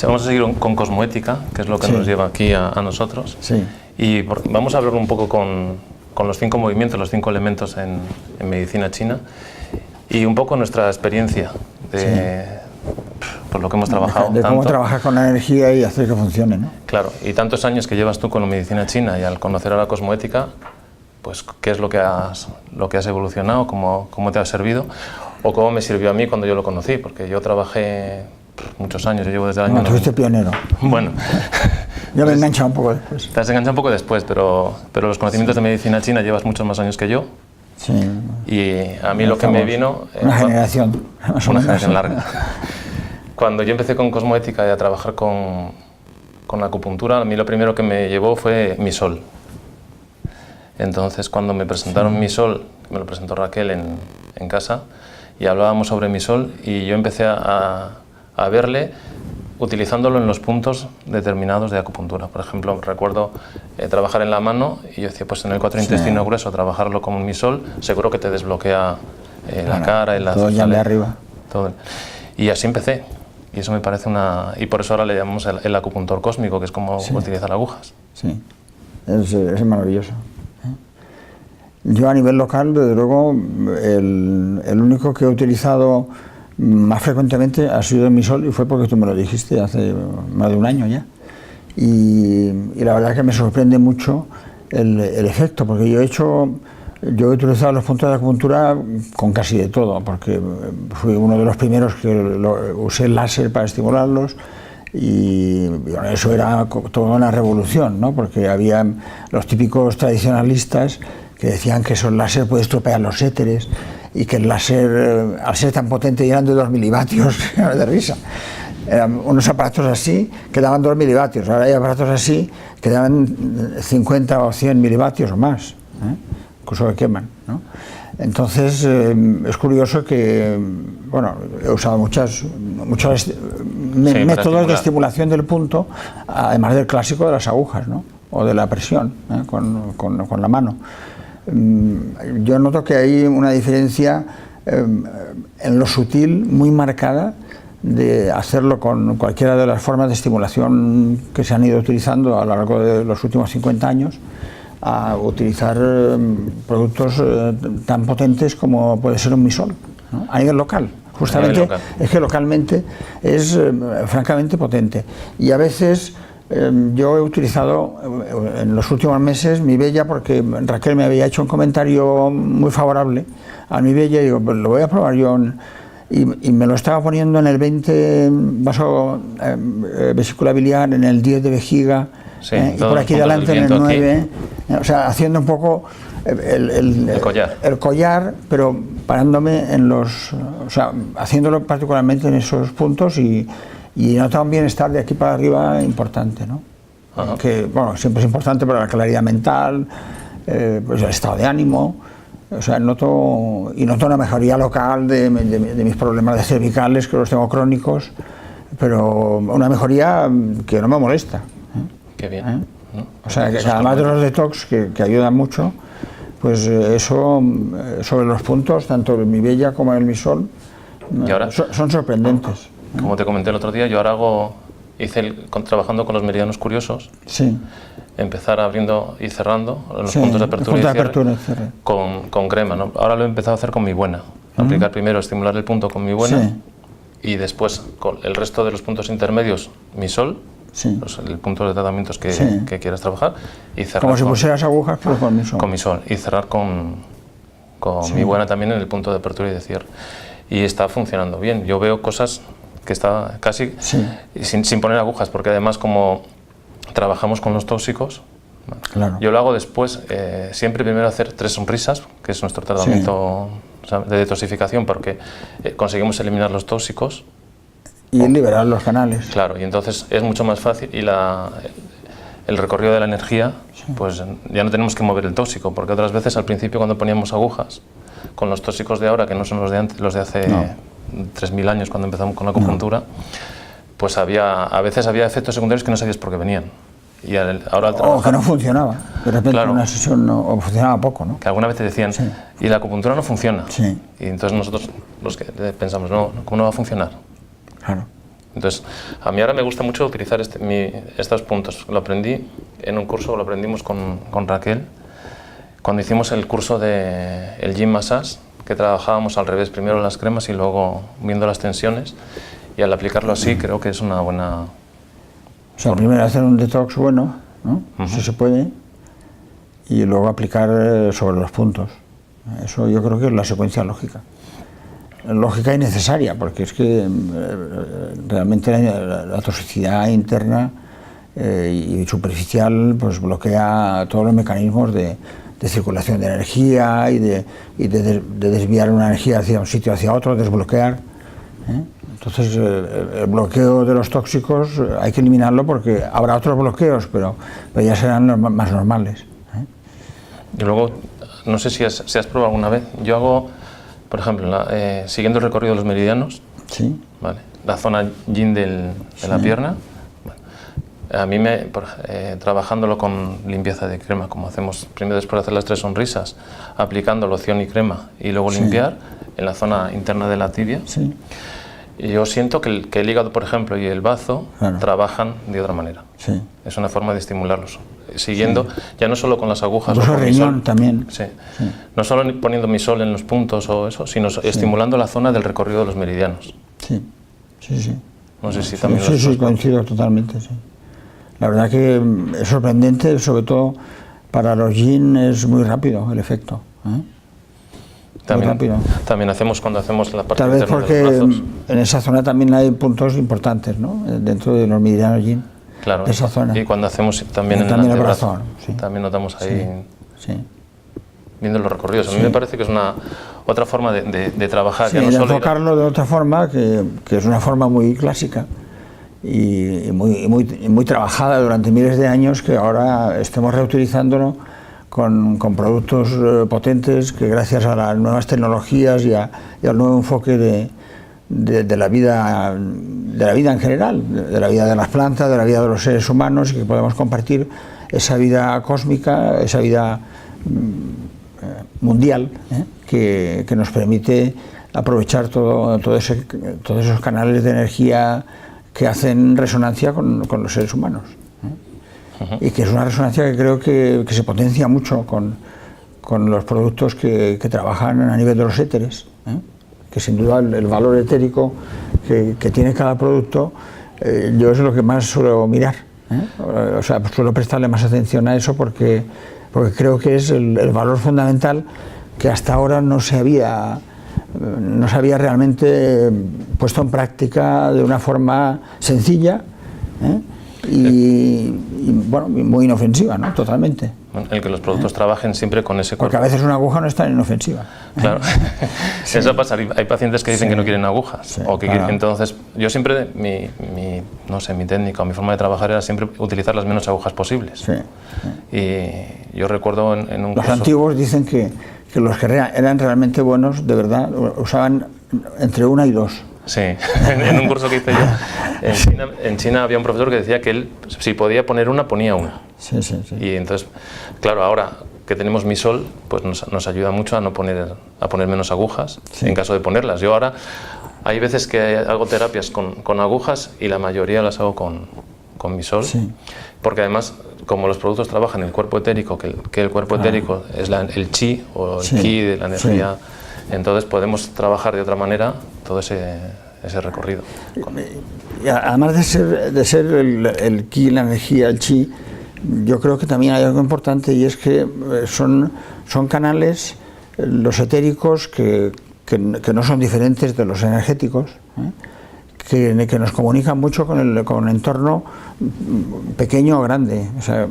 vamos a seguir con cosmoética, que es lo que nos lleva aquí a nosotros. Sí. Y vamos a hablar un poco con los 5 movimientos, los 5 elementos en medicina china y un poco nuestra experiencia por lo que hemos trabajado. De cómo trabajar con la energía y hacer que funcione, ¿no? Claro, y tantos años que llevas tú con la medicina china y al conocer a la cosmoética, pues qué es lo que has evolucionado, cómo te ha servido o cómo me sirvió a mí cuando yo lo conocí, porque yo trabajé muchos años, yo llevo desde el año... Bueno, fuiste pionero. Bueno. Yo me he enganchado un poco después. Te has enganchado un poco después, pero los conocimientos de medicina china llevas muchos más años que yo. Sí. Y a mí lo que me vino... Una generación. Una generación larga. Cuando yo empecé con cosmoética y a trabajar con la acupuntura, a mí lo primero que me llevó fue mi sol. Entonces, cuando me presentaron mi sol, me lo presentó Raquel en casa, y hablábamos sobre mi sol, y yo empecé a verle utilizándolo en los puntos determinados de acupuntura. Por ejemplo, recuerdo trabajar en la mano, y yo decía, pues en el 4 intestino grueso, trabajarlo con mi sol, seguro que te desbloquea la cara, el todo ya de arriba. Todo. Y así empecé. Y eso me parece y por eso ahora le llamamos el acupuntor cósmico, que es como utilizar agujas. Sí, es maravilloso. Yo a nivel local, desde luego, el único que he utilizado más frecuentemente ha sido mi sol, y fue porque tú me lo dijiste hace más de un año ya. Y la verdad es que me sorprende mucho el efecto, porque yo he utilizado los puntos de acupuntura con casi de todo, porque fui uno de los primeros que usé el láser para estimularlos, y bueno, eso era toda una revolución, ¿no? Porque había los típicos tradicionalistas que decían que eso el láser puede estropear los éteres, y que el láser, al ser tan potente, eran de 2 milivatio, de risa. Eran unos aparatos así que daban 2 milivatios, ahora hay aparatos así que daban 50 o 100 milivatios o más, incluso que queman, ¿no? Entonces es curioso que, bueno, he usado muchos métodos de estimulación del punto, además del clásico de las agujas, ¿no? O de la presión, con la mano. Yo noto que hay una diferencia en lo sutil muy marcada de hacerlo con cualquiera de las formas de estimulación que se han ido utilizando a lo largo de los últimos 50 años, a utilizar productos tan potentes como puede ser un misol, ¿no? A nivel local. Justamente es que localmente es francamente potente. Y a veces yo he utilizado en los últimos meses mi Bella, porque Raquel me había hecho un comentario muy favorable a mi Bella, y digo, pues lo voy a probar yo, y me lo estaba poniendo en el 20 vaso vesícula biliar, en el 10 de vejiga, y por aquí delante en el 9, o sea, haciendo un poco el collar, pero parándome en los, o sea, haciéndolo particularmente en esos puntos, y notaba un bienestar de aquí para arriba importante, ¿no? Que, bueno, siempre es importante para la claridad mental, pues el estado de ánimo. O sea, noto una mejoría local de mis problemas de cervicales, que los tengo crónicos, pero una mejoría que no me molesta. Qué bien. O sea, que además de los detox, que ayudan mucho, pues eso, sobre los puntos, tanto el mi Bella como el mi sol, son sorprendentes. Como te comenté el otro día, yo ahora trabajando con los meridianos curiosos, empezar abriendo y cerrando los puntos de apertura y cierre, con crema, ¿no? Ahora lo he empezado a hacer con mi buena, aplicar primero, estimular el punto con mi buena, y después con el resto de los puntos intermedios, mi sol, el punto de tratamientos que quieras trabajar, y cerrar como si pusieras agujas, pero con mi sol. Con mi sol, y cerrar con mi buena también en el punto de apertura y de cierre. Y está funcionando bien. Yo veo cosas que está casi sin poner agujas, porque además como trabajamos con los tóxicos, yo lo hago después, siempre primero hacer 3 sonrisas, que es nuestro tratamiento de detoxificación, porque conseguimos eliminar los tóxicos y liberar los canales. Claro, y entonces es mucho más fácil, y el recorrido de la energía, pues ya no tenemos que mover el tóxico, porque otras veces al principio, cuando poníamos agujas con los tóxicos de ahora, que no son los de antes, los de hace 3000 años, cuando empezamos con la acupuntura, pues a veces había efectos secundarios que no sabías por qué venían. Y ahora al trabajar, o que no funcionaba, de repente una sesión o funcionaba poco, ¿no? Que alguna vez te decían, y la acupuntura no funciona. Y entonces nosotros los que pensamos, no, ¿cómo no va a funcionar? Claro. Entonces, a mí ahora me gusta mucho utilizar estos puntos. Lo aprendí en un curso, lo aprendimos con Raquel, cuando hicimos el curso de el Gym Massage, que trabajábamos al revés, primero las cremas y luego viendo las tensiones, y al aplicarlo así creo que es una buena... O sea, primero hacer un detox bueno, ¿no? Si se puede, y luego aplicar sobre los puntos. Eso yo creo que es la secuencia lógica. Lógica y necesaria, porque es que realmente la toxicidad interna y superficial pues bloquea todos los mecanismos de circulación de energía y de desviar una energía hacia un sitio hacia otro, desbloquear. Entonces el bloqueo de los tóxicos hay que eliminarlo porque habrá otros bloqueos, pero ya serán más normales. Y luego, no sé si has probado alguna vez, yo hago, por ejemplo, siguiendo el recorrido de los meridianos, ¿sí? ¿vale? La zona yin de la pierna, bueno, a mí trabajándolo con limpieza de crema, como hacemos primero después de hacer las 3 sonrisas, aplicando loción y crema y luego limpiar en la zona interna de la tibia, y yo siento que el hígado, por ejemplo, y el bazo trabajan de otra manera. Es una forma de estimularlos. Siguiendo, ya no solo con las agujas, o con riñón también. No solo poniendo mi sol en los puntos o eso, sino estimulando la zona del recorrido de los meridianos. No sé si también Sí, coincido totalmente. La verdad que es sorprendente, sobre todo para los yin es muy rápido el efecto. También hacemos cuando hacemos la parte tal vez interna porque de los brazos. En esa zona también hay puntos importantes, ¿no? Dentro de los meridianos yin. Claro, de esa zona. Y cuando hacemos también en el brazo, también notamos ahí viendo los recorridos. A mí me parece que es otra forma de trabajar. De enfocarlo de otra forma, que es una forma muy clásica y muy trabajada durante miles de años, que ahora estemos reutilizándolo con productos potentes que gracias a las nuevas tecnologías y al nuevo enfoque de la vida en general, de la vida de las plantas, de la vida de los seres humanos, y que podemos compartir esa vida cósmica, esa vida mundial, que nos permite aprovechar todos esos canales de energía que hacen resonancia con los seres humanos. Y que es una resonancia que creo que se potencia mucho con los productos que trabajan a nivel de los éteres, que sin duda el valor etérico que tiene cada producto, yo es lo que más suelo mirar, o sea, suelo prestarle más atención a eso porque creo que es el valor fundamental que hasta ahora no se había realmente puesto en práctica de una forma sencilla y bueno, muy inofensiva, ¿no? Totalmente. El que los productos trabajen siempre con ese cuerpo. Porque a veces una aguja no es tan inofensiva. Claro, eso pasa. Hay pacientes que dicen que no quieren agujas. Entonces, yo siempre, mi técnica o mi forma de trabajar era siempre utilizar las menos agujas posibles. Y yo recuerdo en un curso... Los antiguos dicen que los que eran realmente buenos, de verdad, usaban entre 1 y 2. Sí, en un curso que hice yo, en China había un profesor que decía que él, si podía poner una, ponía una. Y entonces, claro, ahora que tenemos mi sol, pues nos ayuda mucho a poner menos agujas, en caso de ponerlas. Yo ahora, hay veces que hago terapias con agujas y la mayoría las hago con mi sol, porque además, como los productos trabajan en el cuerpo etérico, que el cuerpo etérico es el chi o el ki de la energía, entonces podemos trabajar de otra manera todo ese recorrido. Y además de ser el ki, la energía, el chi, yo creo que también hay algo importante, y es que son canales, los etéricos, que no son diferentes de los energéticos, que nos comunican mucho con el entorno pequeño o grande. O sea,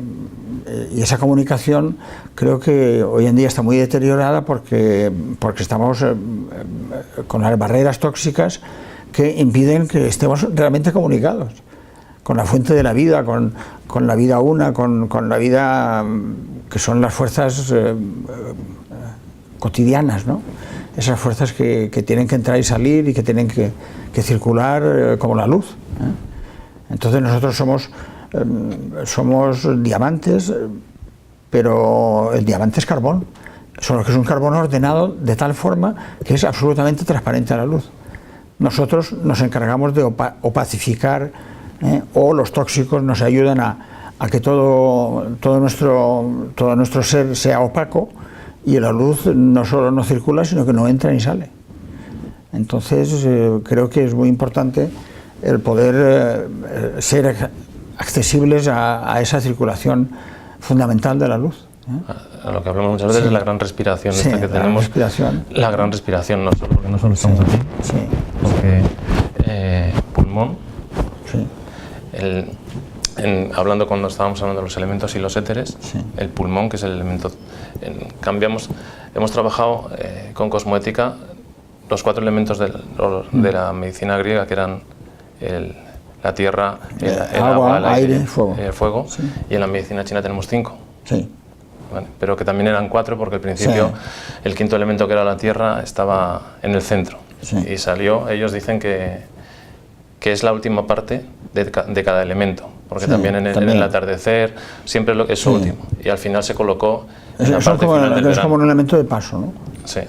y esa comunicación creo que hoy en día está muy deteriorada porque estamos con las barreras tóxicas que impiden que estemos realmente comunicados con la fuente de la vida, con la vida una, con la vida que son las fuerzas cotidianas, ¿no? Esas fuerzas que tienen que entrar y salir y que tienen que circular como la luz. Entonces nosotros somos diamantes, pero el diamante es carbón, solo que es un carbón ordenado de tal forma que es absolutamente transparente a la luz. nosotros nos encargamos de opacificar, o los tóxicos nos ayudan a que todo nuestro ser sea opaco y la luz no solo no circula, sino que no entra ni sale. Entonces creo que es muy importante el poder ser accesibles a esa circulación fundamental de la luz. A lo que hablamos muchas veces es la gran respiración, sí, esta que tenemos. Respiración. La gran respiración, porque no solo estamos aquí, porque pulmón, hablando cuando estábamos hablando de los elementos y los éteres, el pulmón, que es el elemento, hemos trabajado con cosmoética los 4 elementos de la medicina griega, que eran la tierra, el agua, el aire, el fuego, y en la medicina china tenemos 5. ¿Vale? Pero que también eran 4 porque al principio el 5.º elemento, que era la tierra, estaba en el centro y salió. Ellos dicen que es la última parte de cada elemento, porque también en el atardecer siempre es lo último, y al final se colocó en la parte final del verano. Es como un elemento de paso, ¿no? Sí,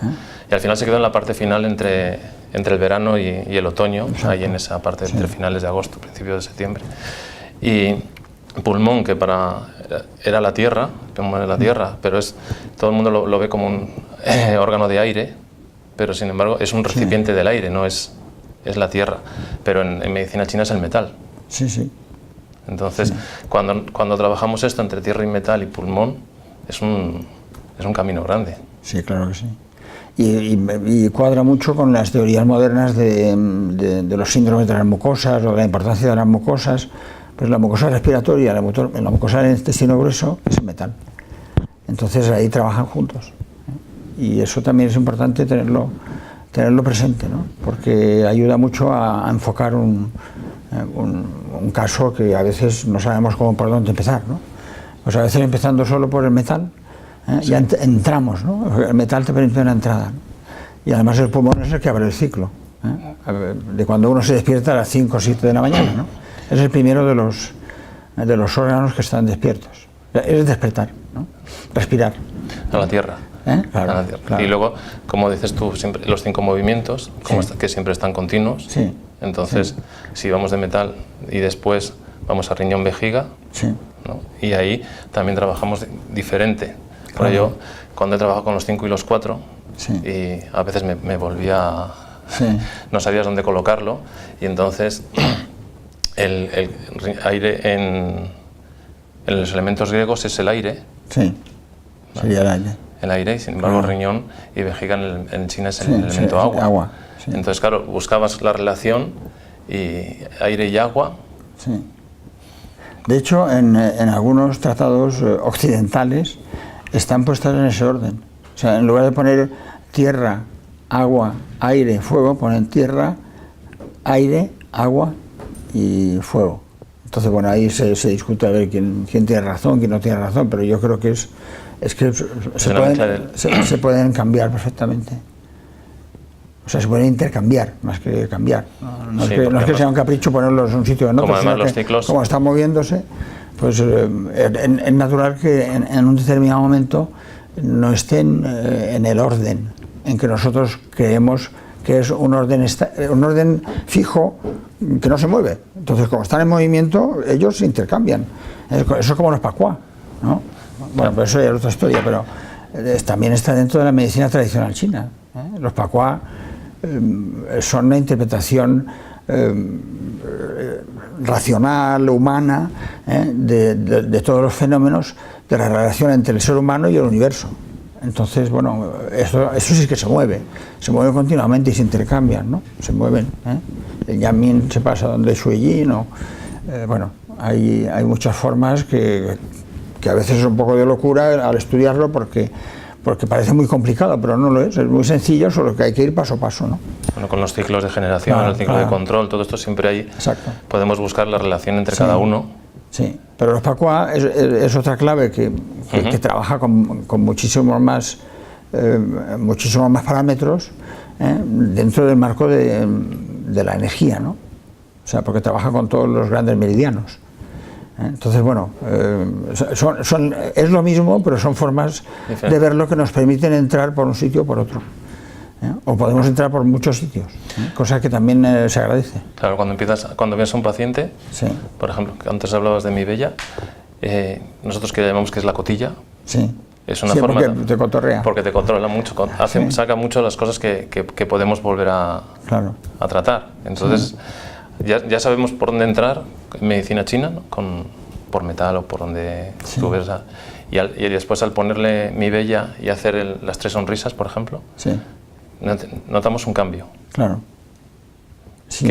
y al final se quedó en la parte final entre el verano y el otoño, ahí en esa parte entre finales de agosto, principios de septiembre. Y pulmón, que era la tierra, pero todo el mundo lo ve como un órgano de aire, pero sin embargo es un recipiente del aire, no es la tierra, pero en medicina china es el metal. Entonces, cuando trabajamos esto entre tierra y metal y pulmón, es un camino grande. Sí, claro que sí. Y cuadra mucho con las teorías modernas de los síndromes de las mucosas o de la importancia de las mucosas. Pues la mucosa respiratoria, la mucosa del intestino grueso es el metal. Entonces ahí trabajan juntos. Y eso también es importante tenerlo presente, ¿no? Porque ayuda mucho a enfocar un caso que a veces no sabemos por dónde empezar, ¿no? Pues a veces empezando solo por el metal, ya entramos, ¿no? El metal te permite una entrada, ¿no? Y además el pulmón es el que abre el ciclo, de cuando uno se despierta a las 5 o 7 de la mañana, ¿no? Es el primero de los órganos que están despiertos. Es despertar, ¿no? Respirar. A la tierra. Claro, a la tierra. Claro. Y luego, como dices tú, siempre, los 5 movimientos, que siempre están continuos. Entonces, si vamos de metal y después vamos a riñón-vejiga, ¿no? Y ahí también trabajamos diferente. Por ello, cuando he trabajado con los 5 y los 4, y a veces me volvía... no sabías dónde colocarlo, y entonces el aire en los elementos griegos es el aire. Sería el aire. El aire, y sin embargo riñón y vejiga en China es el elemento agua. Entonces, claro, buscabas la relación y aire y agua. De hecho, en algunos tratados occidentales están puestas en ese orden. O sea, en lugar de poner tierra, agua, aire, fuego, ponen tierra, aire, agua y fuego. Entonces, bueno, ahí se discute a ver quién tiene razón, quién no tiene razón, pero yo creo que se pueden cambiar perfectamente. O sea, se pueden intercambiar, más que cambiar. No es que sea un capricho ponerlos en un sitio o en otro, como además los ciclos, como están moviéndose, pues es natural que en un determinado momento no estén en el orden en que nosotros creemos que es un orden fijo que no se mueve. Entonces, como están en movimiento, ellos se intercambian. Eso es como los pacuá, ¿no? Bueno, pues eso ya es otra historia, pero también está dentro de la medicina tradicional china. Los pacuá son una interpretación racional, humana, de todos los fenómenos de la relación entre el ser humano y el universo. Entonces, bueno, eso sí que se mueve continuamente y se intercambian, ¿no? Se mueven. El Yanmin se pasa donde Shuiyin, bueno, hay muchas formas que a veces es un poco de locura al estudiarlo porque parece muy complicado, pero no lo es muy sencillo, solo que hay que ir paso a paso, ¿no? Bueno, con los ciclos de generación, el ciclo de control, todo esto siempre hay. Exacto. Podemos buscar la relación entre cada uno. Sí, pero los pacuá es otra clave que trabaja con muchísimos más parámetros dentro del marco de la energía, ¿no? O sea, porque trabaja con todos los grandes meridianos. Entonces, bueno, es lo mismo, pero son formas de verlo que nos permiten entrar por un sitio o por otro. O podemos entrar por muchos sitios, cosa que también se agradece. Claro, cuando ves a un paciente, Sí. por ejemplo, antes hablabas de Mi Bella, nosotros que llamamos que es la cotilla, Sí. es una Sí, forma... porque te cotorrea. Porque te controla mucho, Sí. saca mucho las cosas que podemos volver a tratar. Entonces, ya sabemos por dónde entrar en medicina china, ¿no? Por metal o por donde tú ves. Y después al ponerle Mi Bella y hacer las 3 sonrisas, por ejemplo, Sí. notamos un cambio. Claro. Sí,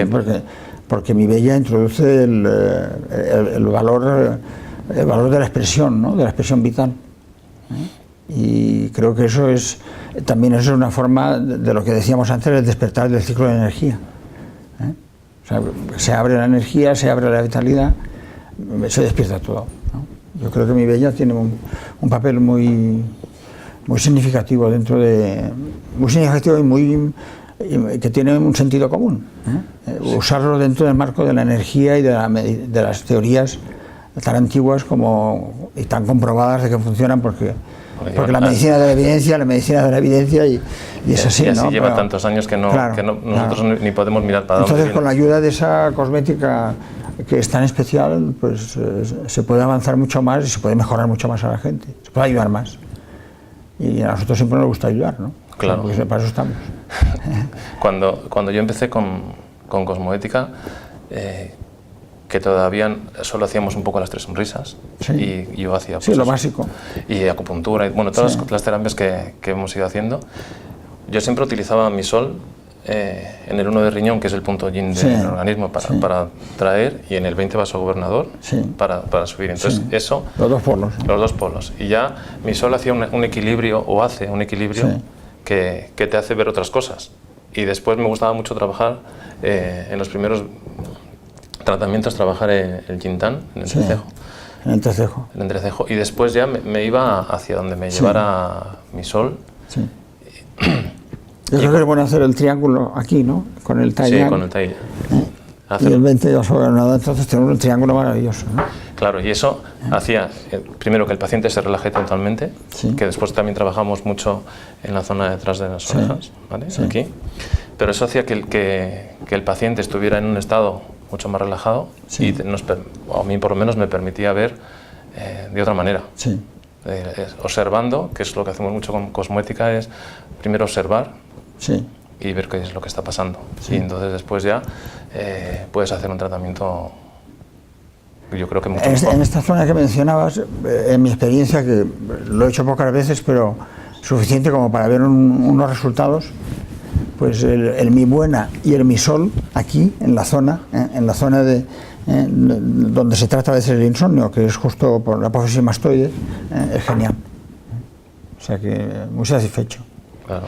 porque Mi Bella introduce el valor de la expresión, ¿no? De la expresión vital. Y creo que también eso es una forma de lo que decíamos antes, el despertar del ciclo de energía. O sea, se abre la energía, se abre la vitalidad, se despierta todo, ¿no? Yo creo que Mi Bella tiene un papel muy significativo muy significativo y que tiene un sentido común. Usarlo dentro del marco de la energía y de las teorías tan antiguas y tan comprobadas de que funcionan porque la medicina de la evidencia y es así, y así ¿no? lleva tantos años que nosotros ni podemos mirar para dónde. Entonces, con la ayuda de esa cosmética que es tan especial, pues se puede avanzar mucho más y se puede mejorar mucho más a la gente, se puede ayudar más. Y a nosotros siempre nos gusta ayudar, ¿no? Claro. Porque para eso estamos. Cuando yo empecé con Cosmoética, que todavía solo hacíamos un poco las 3 sonrisas, Sí. y yo hacía Sí, lo básico. y acupuntura, y bueno, todas las terapias que hemos ido haciendo. Yo siempre utilizaba Mi Sol en el 1 de riñón, que es el punto yin del organismo, para traer, y en el 20 vaso gobernador, para subir. Entonces, eso... Los dos polos. Los dos polos. Y ya Mi Sol hacía un equilibrio, o hace un equilibrio, que te hace ver otras cosas. Y después me gustaba mucho trabajar, en los primeros tratamientos, trabajar el Yin Tan, en el entrecejo. En el entrecejo. El entrecejo. Y después ya me iba hacia donde me llevara Mi Sol. Sí. Yo creo que es bueno hacer el triángulo aquí, ¿no? Con el Tai. Sí, con el Tai. Y el 20 de gobernador, entonces tenemos un triángulo maravilloso, ¿no? Claro, y eso hacía, primero, que el paciente se relaje totalmente, que después también trabajamos mucho en la zona detrás de las orejas, ¿vale? Aquí. Pero eso hacía que el paciente estuviera en un estado mucho más relajado y a mí por lo menos me permitía ver de otra manera. Observando, que es lo que hacemos mucho con Cosmoética, es primero observar y ver qué es lo que está pasando. Y entonces después ya puedes hacer un tratamiento, yo creo que mucho mejor. En esta zona que mencionabas, en mi experiencia, que lo he hecho pocas veces, pero suficiente como para ver unos resultados, pues el Mi Buena y el Mi Sol, aquí, en la zona de donde se trata a veces el insomnio, que es justo por la apófisis mastoide, es genial. O sea que muy satisfecho. Claro.